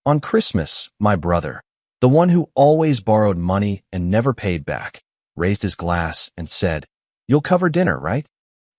On Christmas, my brother, the one who always borrowed money and never paid back, raised his glass and said, "You'll cover dinner, right?"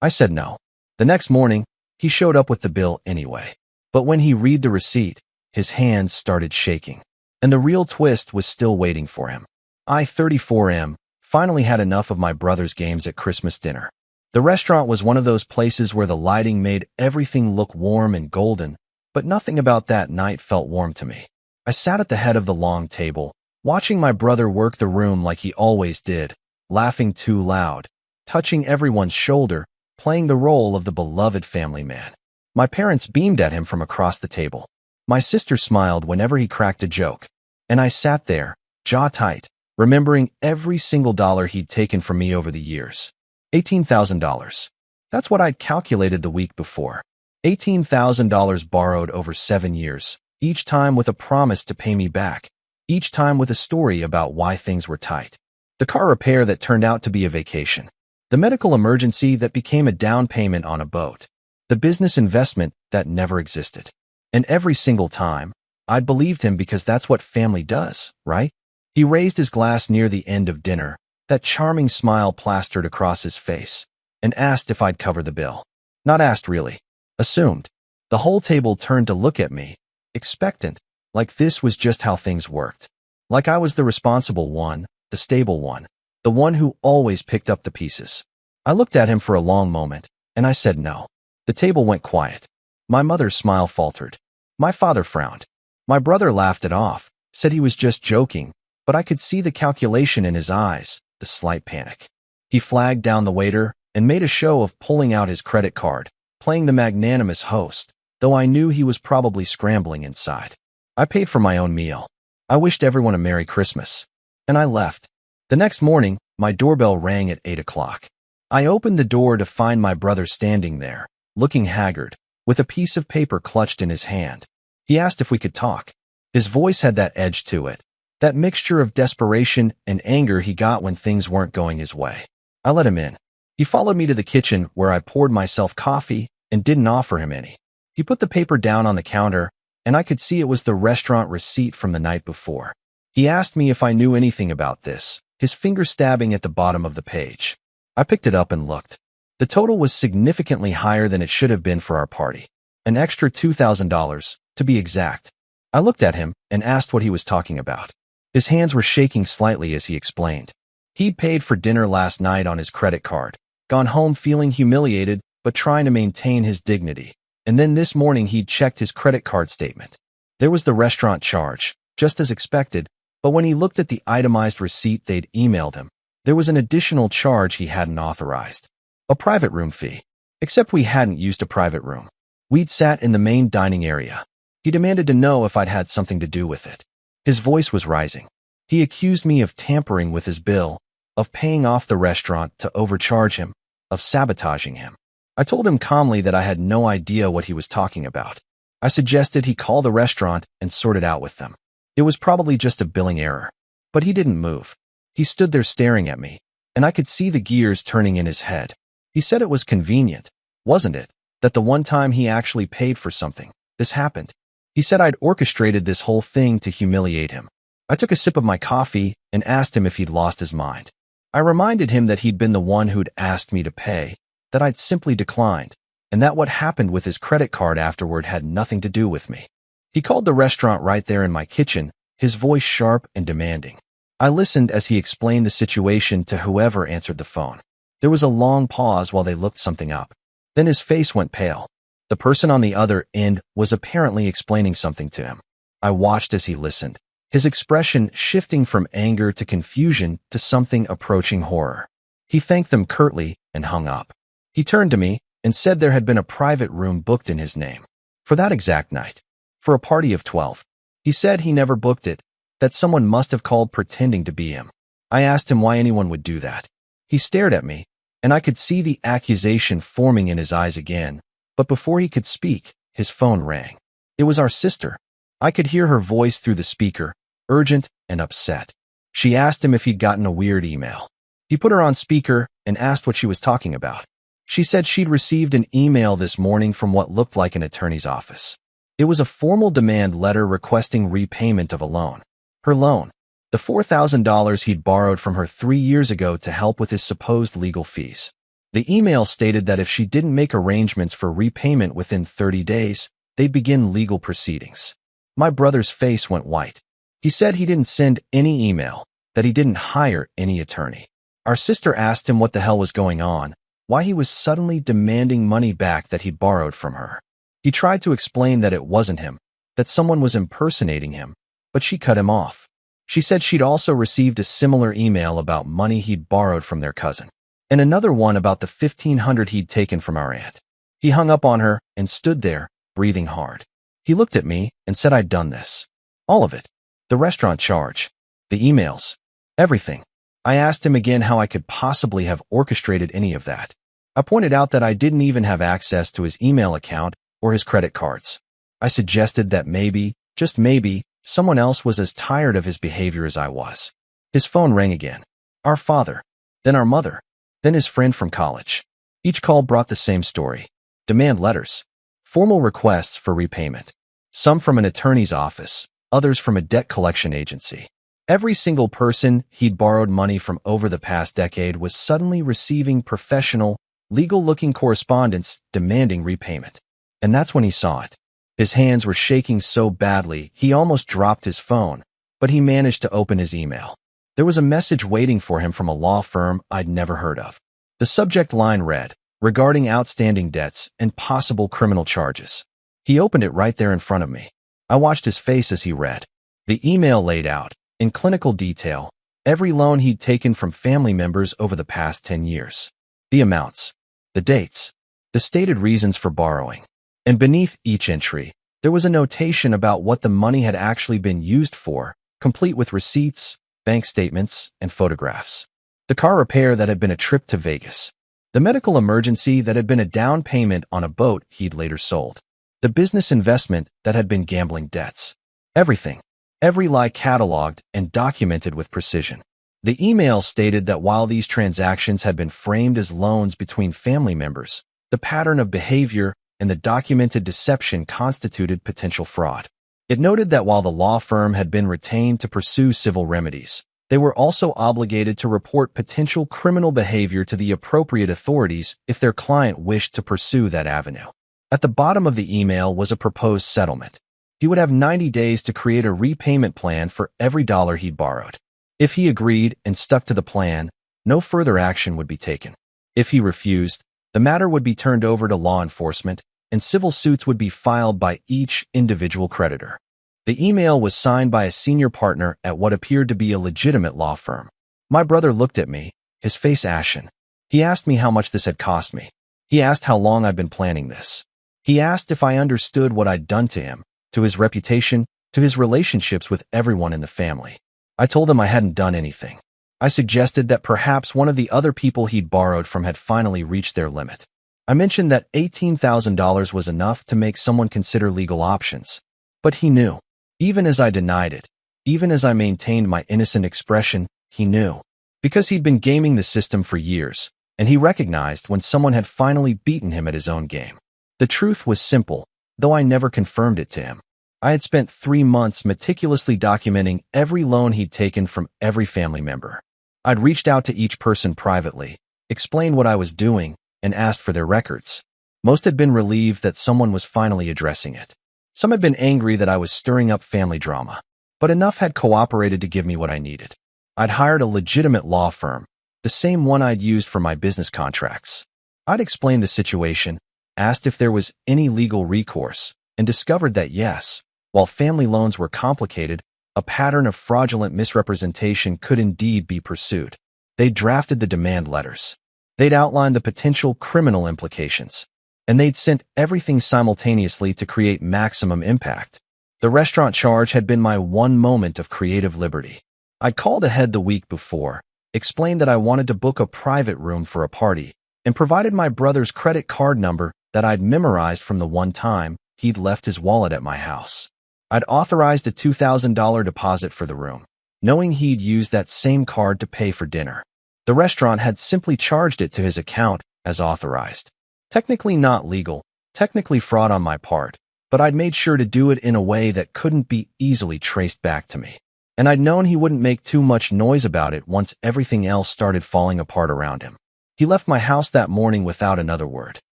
I said no. The next morning, he showed up with the bill anyway. But when he read the receipt, his hands started shaking. And the real twist was still waiting for him. I, 34M, finally had enough of my brother's games at Christmas dinner. The restaurant was one of those places where the lighting made everything look warm and golden, but nothing about that night felt warm to me. I sat at the head of the long table, watching my brother work the room like he always did, laughing too loud, touching everyone's shoulder, playing the role of the beloved family man. My parents beamed at him from across the table. My sister smiled whenever he cracked a joke, and I sat there, jaw tight, remembering every single dollar he'd taken from me over the years. $18,000. That's what I'd calculated the week before. $18,000 borrowed over 7 years, each time with a promise to pay me back, each time with a story about why things were tight. The car repair that turned out to be a vacation. The medical emergency that became a down payment on a boat. The business investment that never existed. And every single time, I'd believed him because that's what family does, right? He raised his glass near the end of dinner, that charming smile plastered across his face, and asked if I'd cover the bill. Not asked, really. Assumed. The whole table turned to look at me, expectant, like this was just how things worked. Like I was the responsible one, the stable one, the one who always picked up the pieces. I looked at him for a long moment, and I said no. The table went quiet. My mother's smile faltered. My father frowned. My brother laughed it off, said he was just joking, but I could see the calculation in his eyes, the slight panic. He flagged down the waiter and made a show of pulling out his credit card, playing the magnanimous host, though I knew he was probably scrambling inside. I paid for my own meal. I wished everyone a Merry Christmas. And I left. The next morning, my doorbell rang at 8 o'clock. I opened the door to find my brother standing there, looking haggard, with a piece of paper clutched in his hand. He asked if we could talk. His voice had that edge to it, that mixture of desperation and anger he got when things weren't going his way. I let him in. He followed me to the kitchen where I poured myself coffee and didn't offer him any. He put the paper down on the counter, and I could see it was the restaurant receipt from the night before. He asked me if I knew anything about this, his finger stabbing at the bottom of the page. I picked it up and looked. The total was significantly higher than it should have been for our party. An extra $2,000, to be exact. I looked at him and asked what he was talking about. His hands were shaking slightly as he explained. He'd paid for dinner last night on his credit card, gone home feeling humiliated but trying to maintain his dignity. And then this morning he'd checked his credit card statement. There was the restaurant charge, just as expected, but when he looked at the itemized receipt they'd emailed him, there was an additional charge he hadn't authorized. A private room fee. Except we hadn't used a private room. We'd sat in the main dining area. He demanded to know if I'd had something to do with it. His voice was rising. He accused me of tampering with his bill, of paying off the restaurant to overcharge him, of sabotaging him. I told him calmly that I had no idea what he was talking about. I suggested he call the restaurant and sort it out with them. It was probably just a billing error. But he didn't move. He stood there staring at me, and I could see the gears turning in his head. He said it was convenient, wasn't it, that the one time he actually paid for something, this happened. He said I'd orchestrated this whole thing to humiliate him. I took a sip of my coffee and asked him if he'd lost his mind. I reminded him that he'd been the one who'd asked me to pay, that I'd simply declined, and that what happened with his credit card afterward had nothing to do with me. He called the restaurant right there in my kitchen, his voice sharp and demanding. I listened as he explained the situation to whoever answered the phone. There was a long pause while they looked something up. Then his face went pale. The person on the other end was apparently explaining something to him. I watched as he listened, his expression shifting from anger to confusion to something approaching horror. He thanked them curtly and hung up. He turned to me and said there had been a private room booked in his name. For that exact night. For a party of 12. He said he never booked it, that someone must have called pretending to be him. I asked him why anyone would do that. He stared at me, and I could see the accusation forming in his eyes again, but before he could speak, his phone rang. It was our sister. I could hear her voice through the speaker, urgent and upset. She asked him if he'd gotten a weird email. He put her on speaker and asked what she was talking about. She said she'd received an email this morning from what looked like an attorney's office. It was a formal demand letter requesting repayment of a loan. Her loan. The $4,000 he'd borrowed from her 3 years ago to help with his supposed legal fees. The email stated that if she didn't make arrangements for repayment within 30 days, they'd begin legal proceedings. My brother's face went white. He said he didn't send any email, that he didn't hire any attorney. Our sister asked him what the hell was going on, why he was suddenly demanding money back that he'd borrowed from her. He tried to explain that it wasn't him, that someone was impersonating him, but she cut him off. She said she'd also received a similar email about money he'd borrowed from their cousin, and another one about the $1,500 he'd taken from our aunt. He hung up on her and stood there, breathing hard. He looked at me and said I'd done this. All of it. The restaurant charge. The emails. Everything. I asked him again how I could possibly have orchestrated any of that. I pointed out that I didn't even have access to his email account or his credit cards. I suggested that maybe, just maybe, someone else was as tired of his behavior as I was. His phone rang again. Our father. Then our mother. Then his friend from college. Each call brought the same story. Demand letters. Formal requests for repayment. Some from an attorney's office, others from a debt collection agency. Every single person he'd borrowed money from over the past decade was suddenly receiving professional, legal-looking correspondence demanding repayment. And that's when he saw it. His hands were shaking so badly he almost dropped his phone, but he managed to open his email. There was a message waiting for him from a law firm I'd never heard of. The subject line read, regarding outstanding debts and possible criminal charges. He opened it right there in front of me. I watched his face as he read. The email laid out, in clinical detail, every loan he'd taken from family members over the past 10 years. The amounts, the dates, the stated reasons for borrowing. And beneath each entry, there was a notation about what the money had actually been used for, complete with receipts, bank statements, and photographs. The car repair that had been a trip to Vegas. The medical emergency that had been a down payment on a boat he'd later sold. The business investment that had been gambling debts. Everything. Every lie cataloged and documented with precision. The email stated that while these transactions had been framed as loans between family members, the pattern of behavior and the documented deception constituted potential fraud. It noted that while the law firm had been retained to pursue civil remedies, they were also obligated to report potential criminal behavior to the appropriate authorities if their client wished to pursue that avenue. At the bottom of the email was a proposed settlement. He would have 90 days to create a repayment plan for every dollar he'd borrowed. If he agreed and stuck to the plan, no further action would be taken. If he refused, the matter would be turned over to law enforcement, and civil suits would be filed by each individual creditor. The email was signed by a senior partner at what appeared to be a legitimate law firm. My brother looked at me, his face ashen. He asked me how much this had cost me. He asked how long I'd been planning this. He asked if I understood what I'd done to him, to his reputation, to his relationships with everyone in the family. I told him I hadn't done anything. I suggested that perhaps one of the other people he'd borrowed from had finally reached their limit. I mentioned that $18,000 was enough to make someone consider legal options. But he knew. Even as I denied it, even as I maintained my innocent expression, he knew. Because he'd been gaming the system for years, and he recognized when someone had finally beaten him at his own game. The truth was simple, though I never confirmed it to him. I had spent 3 months meticulously documenting every loan he'd taken from every family member. I'd reached out to each person privately, explained what I was doing, and asked for their records. Most had been relieved that someone was finally addressing it. Some had been angry that I was stirring up family drama, but enough had cooperated to give me what I needed. I'd hired a legitimate law firm, the same one I'd used for my business contracts. I'd explained the situation, asked if there was any legal recourse, and discovered that yes, while family loans were complicated, a pattern of fraudulent misrepresentation could indeed be pursued. They'd drafted the demand letters. They'd outlined the potential criminal implications. And they'd sent everything simultaneously to create maximum impact. The restaurant charge had been my one moment of creative liberty. I'd called ahead the week before, explained that I wanted to book a private room for a party, and provided my brother's credit card number that I'd memorized from the one time he'd left his wallet at my house. I'd authorized a $2,000 deposit for the room, knowing he'd use that same card to pay for dinner. The restaurant had simply charged it to his account as authorized. Technically not legal, technically fraud on my part, but I'd made sure to do it in a way that couldn't be easily traced back to me. And I'd known he wouldn't make too much noise about it once everything else started falling apart around him. He left my house that morning without another word.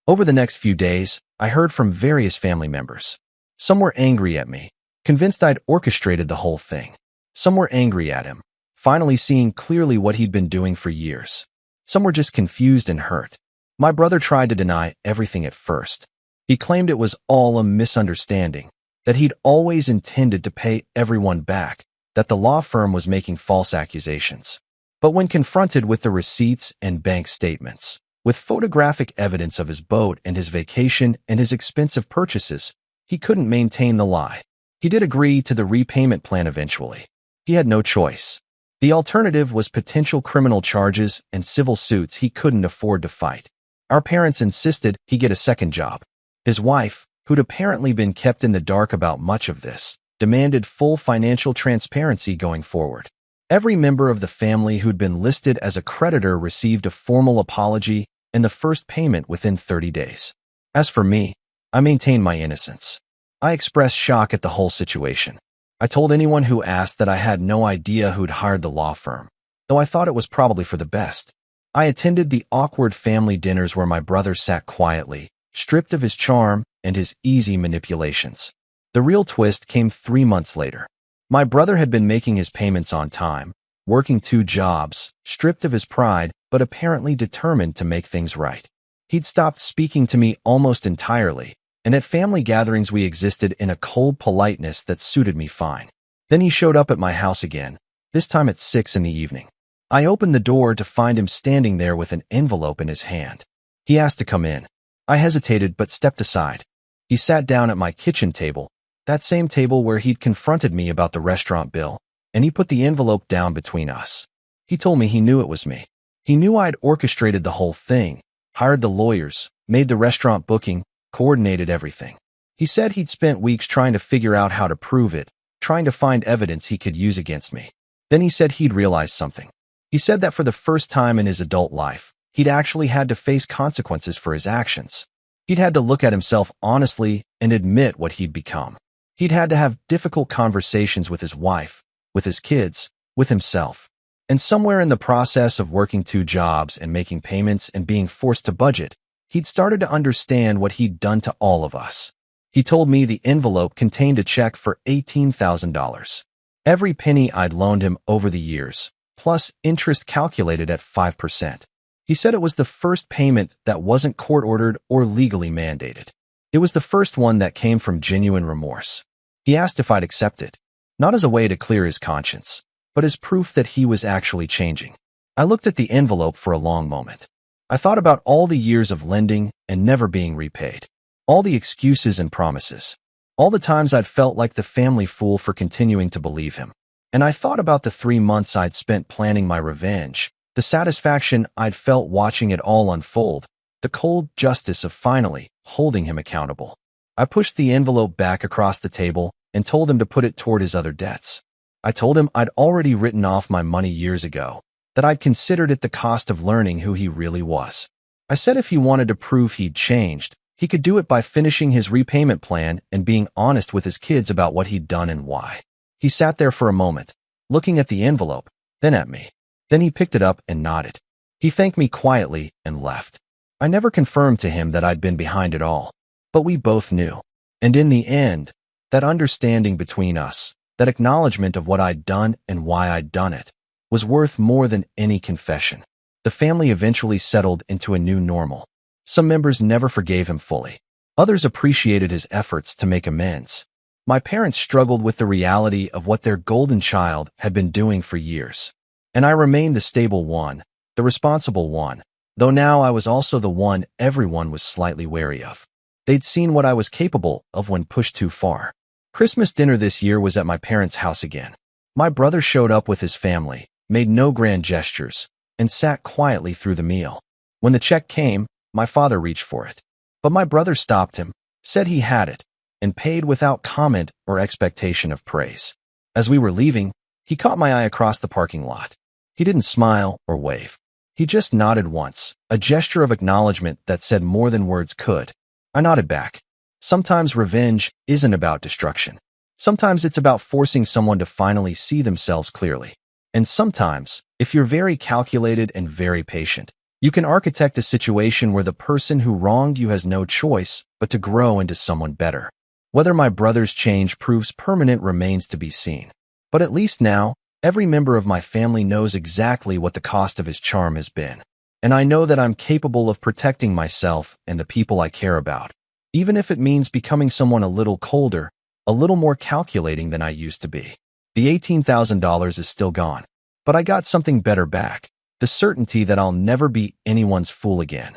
Over the next few days, I heard from various family members. Some were angry at me, convinced I'd orchestrated the whole thing. Some were angry at him, finally seeing clearly what he'd been doing for years. Some were just confused and hurt. My brother tried to deny everything at first. He claimed it was all a misunderstanding, that he'd always intended to pay everyone back, that the law firm was making false accusations. But when confronted with the receipts and bank statements, with photographic evidence of his boat and his vacation and his expensive purchases, he couldn't maintain the lie. He did agree to the repayment plan eventually. He had no choice. The alternative was potential criminal charges and civil suits he couldn't afford to fight. Our parents insisted he get a second job. His wife, who'd apparently been kept in the dark about much of this, demanded full financial transparency going forward. Every member of the family who'd been listed as a creditor received a formal apology and the first payment within 30 days. As for me, I maintained my innocence. I expressed shock at the whole situation. I told anyone who asked that I had no idea who'd hired the law firm, though I thought it was probably for the best. I attended the awkward family dinners where my brother sat quietly, stripped of his charm and his easy manipulations. The real twist came 3 months later. My brother had been making his payments on time, working 2 jobs, stripped of his pride, but apparently determined to make things right. He'd stopped speaking to me almost entirely, and at family gatherings we existed in a cold politeness that suited me fine. Then he showed up at my house again, this time at 6 in the evening. I opened the door to find him standing there with an envelope in his hand. He asked to come in. I hesitated but stepped aside. He sat down at my kitchen table, that same table where he'd confronted me about the restaurant bill, and he put the envelope down between us. He told me he knew it was me. He knew I'd orchestrated the whole thing, hired the lawyers, made the restaurant booking, coordinated everything. He said he'd spent weeks trying to figure out how to prove it, trying to find evidence he could use against me. Then he said he'd realized something. He said that for the first time in his adult life, he'd actually had to face consequences for his actions. He'd had to look at himself honestly and admit what he'd become. He'd had to have difficult conversations with his wife, with his kids, with himself. And somewhere in the process of working 2 jobs and making payments and being forced to budget, he'd started to understand what he'd done to all of us. He told me the envelope contained a check for $18,000. Every penny I'd loaned him over the years, plus interest calculated at 5%. He said it was the first payment that wasn't court-ordered or legally mandated. It was the first one that came from genuine remorse. He asked if I'd accept it, not as a way to clear his conscience, but as proof that he was actually changing. I looked at the envelope for a long moment. I thought about all the years of lending and never being repaid, all the excuses and promises, all the times I'd felt like the family fool for continuing to believe him. And I thought about the 3 months I'd spent planning my revenge, the satisfaction I'd felt watching it all unfold, the cold justice of finally holding him accountable. I pushed the envelope back across the table and told him to put it toward his other debts. I told him I'd already written off my money years ago, that I'd considered it the cost of learning who he really was. I said if he wanted to prove he'd changed, he could do it by finishing his repayment plan and being honest with his kids about what he'd done and why. He sat there for a moment, looking at the envelope, then at me. Then he picked it up and nodded. He thanked me quietly and left. I never confirmed to him that I'd been behind it all, but we both knew. And in the end, that understanding between us, that acknowledgement of what I'd done and why I'd done it, was worth more than any confession. The family eventually settled into a new normal. Some members never forgave him fully. Others appreciated his efforts to make amends. My parents struggled with the reality of what their golden child had been doing for years. And I remained the stable one, the responsible one, though now I was also the one everyone was slightly wary of. They'd seen what I was capable of when pushed too far. Christmas dinner this year was at my parents' house again. My brother showed up with his family, made no grand gestures, and sat quietly through the meal. When the check came, my father reached for it. But my brother stopped him, said he had it, and paid without comment or expectation of praise. As we were leaving, he caught my eye across the parking lot. He didn't smile or wave. He just nodded once, a gesture of acknowledgement that said more than words could. I nodded back. Sometimes revenge isn't about destruction. Sometimes it's about forcing someone to finally see themselves clearly. And sometimes, if you're very calculated and very patient, you can architect a situation where the person who wronged you has no choice but to grow into someone better. Whether my brother's change proves permanent remains to be seen. But at least now, every member of my family knows exactly what the cost of his charm has been. And I know that I'm capable of protecting myself and the people I care about, even if it means becoming someone a little colder, a little more calculating than I used to be. The $18,000 is still gone, but I got something better back, the certainty that I'll never be anyone's fool again.